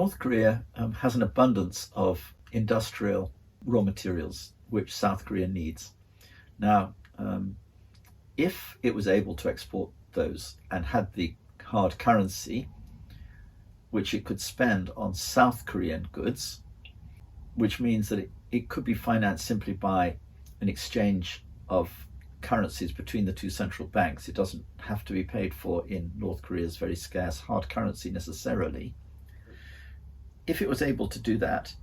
North Korea has an abundance of industrial raw materials which South Korea needs. Now, if it was able to export those and had the hard currency which it could spend on South Korean goods, which means that it could be financed simply by an exchange of currencies between the two central banks. It doesn't have to be paid for in North Korea's very scarce hard currency necessarily. If it was able to do that,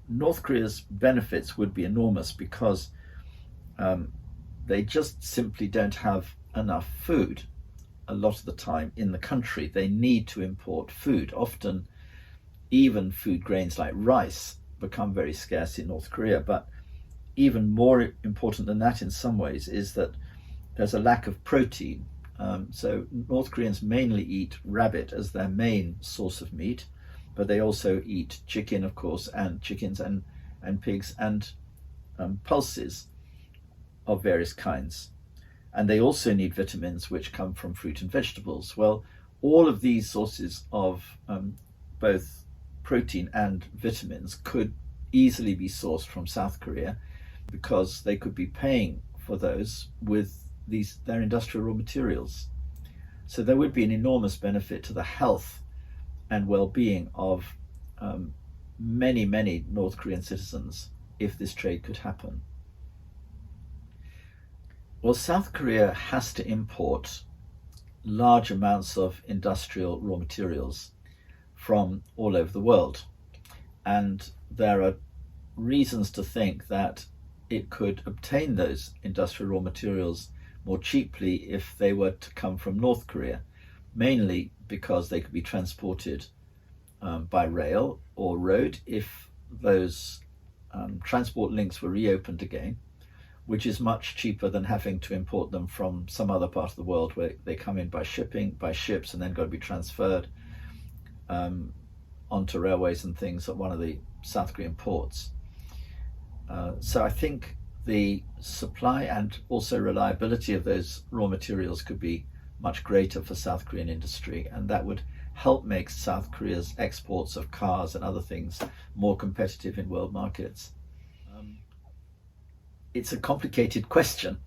North Korea's benefits would be enormous because they just simply don't have enough food a lot of the time in the country. They need to import food. Often even food grains like rice become very scarce in North Korea, but even more important than that in some ways is that there's a lack of protein. So North Koreans mainly eat rabbit as their main source of meat, but they also eat chicken, of course, and chickens and pigs and pulses of various kinds. And they also need vitamins which come from fruit and vegetables. Well, all of these sources of both protein and vitamins could easily be sourced from South Korea because they could be paying for those with their industrial raw materials. So there would be an enormous benefit to the health and well-being of many, many North Korean citizens if this trade could happen. Well, South Korea has to import large amounts of industrial raw materials from all over the world. And there are reasons to think that it could obtain those industrial raw materials more cheaply if they were to come from North Korea, mainly because they could be transported by rail or road if those transport links were reopened again, which is much cheaper than having to import them from some other part of the world where they come in by ships, and then got to be transferred onto railways and things at one of the South Korean ports. So I think the supply and also reliability of those raw materials could be much greater for South Korean industry, and that would help make South Korea's exports of cars and other things more competitive in world markets. It's a complicated question,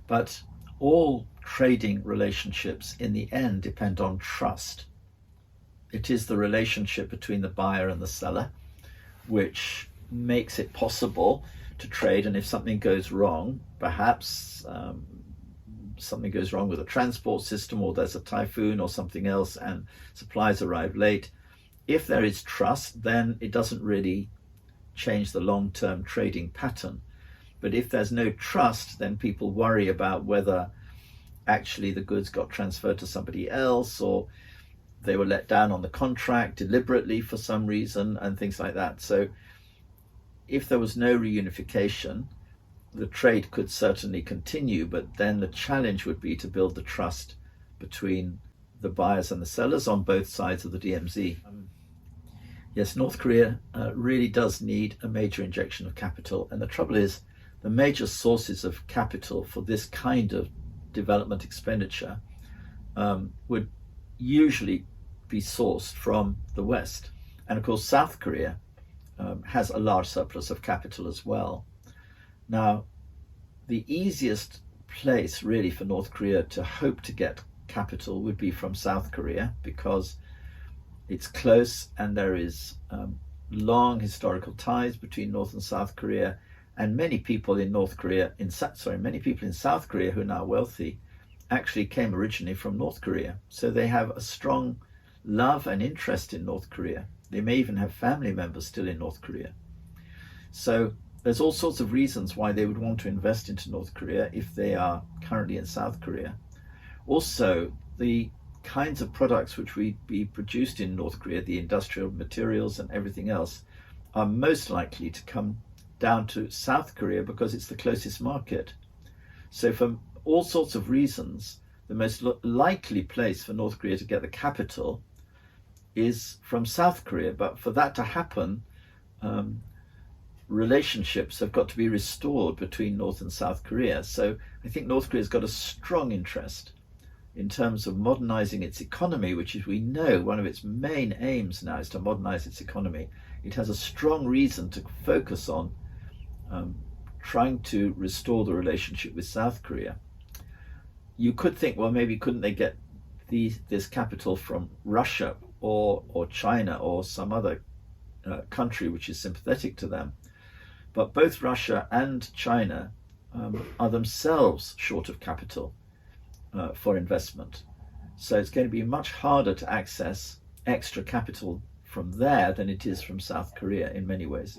but all trading relationships in the end depend on trust. It is the relationship between the buyer and the seller which makes it possible to trade, and if something goes wrong, perhaps something goes wrong with the transport system, or there's a typhoon or something else and supplies arrive late, if there is trust, then it doesn't really change the long-term trading pattern. But if there's no trust, then people worry about whether actually the goods got transferred to somebody else, or they were let down on the contract deliberately for some reason, and things like that. So if there was no reunification, the trade could certainly continue, but then the challenge would be to build the trust between the buyers and the sellers on both sides of the DMZ. Yes, North Korea really does need a major injection of capital, and the trouble is the major sources of capital for this kind of development expenditure would usually be sourced from the West. And of course, South Korea has a large surplus of capital as well. Now, the easiest place really for North Korea to hope to get capital would be from South Korea, because it's close and there is long historical ties between North and South Korea, and many people in South Korea who are now wealthy actually came originally from North Korea. So they have a strong love and interest in North Korea. They may even have family members still in North Korea. So there's all sorts of reasons why they would want to invest into North Korea if they are currently in South Korea. Also, the kinds of products which would be produced in North Korea, the industrial materials and everything else, are most likely to come down to South Korea because it's the closest market. So for all sorts of reasons, the most likely place for North Korea to get the capital is from South Korea. But for that to happen, relationships have got to be restored between North and South Korea. So I think North Korea's got a strong interest in terms of modernizing its economy, which is, we know, one of its main aims now is to modernize its economy, it has a strong reason to focus on trying to restore the relationship with South Korea. You could think, well, maybe couldn't they get this capital from Russia or China or some other country which is sympathetic to them? But both Russia and China are themselves short of capital for investment. So it's going to be much harder to access extra capital from there than it is from South Korea in many ways.